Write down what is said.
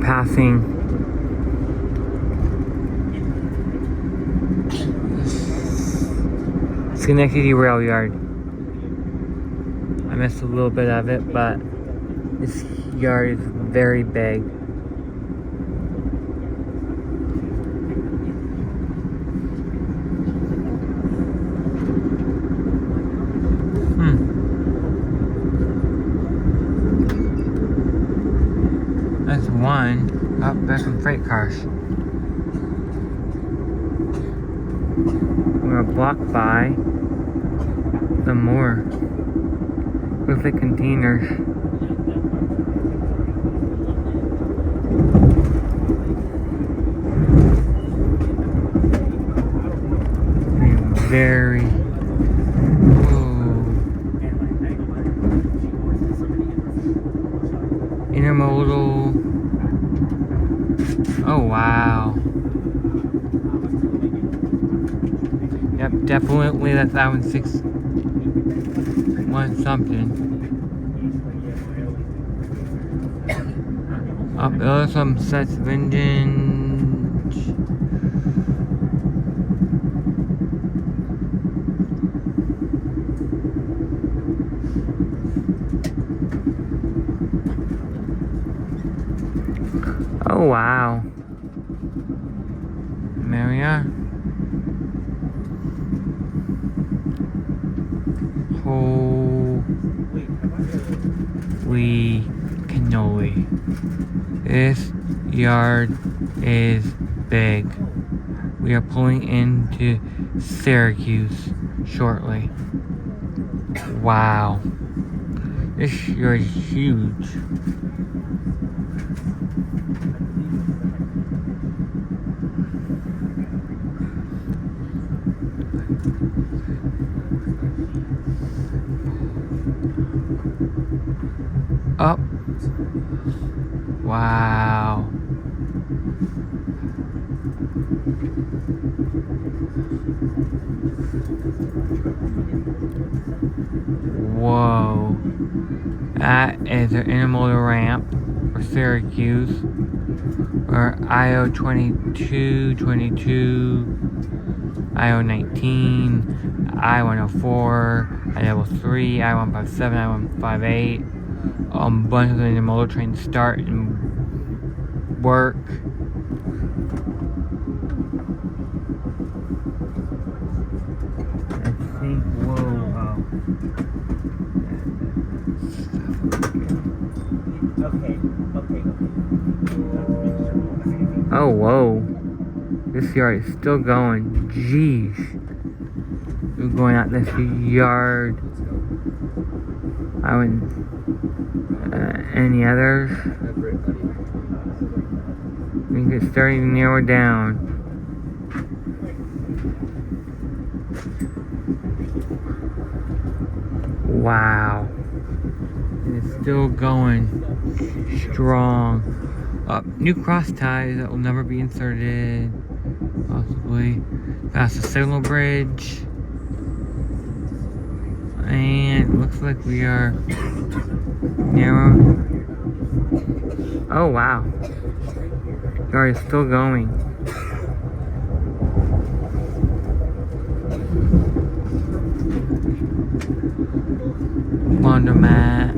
passing Schenectady Rail Yard. I missed a little bit of it, but this yard is very big. That's one. Oh, there's some freight cars. We're blocked by some more. Looks like containers. Very. Intermodal. Oh wow. Yep, definitely that's Island 6 one something. Up there are some sets of engines. Oh wow. There we are. Holy cannoli. This yard is big. We are pulling into Syracuse shortly. Wow. This yard is huge. Up. Wow. Whoa. That is an intermodal ramp for Syracuse. Or IO 22, 22, IO 19, I-104, I-3, I-157, I-158. Bunch of the intermodal trains start and work. I think, whoa, oh, whoa. This yard is still going. Jeez. We're going out this yard. I wouldn't. Any others? I think it's starting to narrow down. Wow. And it's still going strong. New cross ties that will never be inserted. Possibly. Past the signal bridge. And it looks like we are narrow. Oh wow. Yard is still going. Laundromat.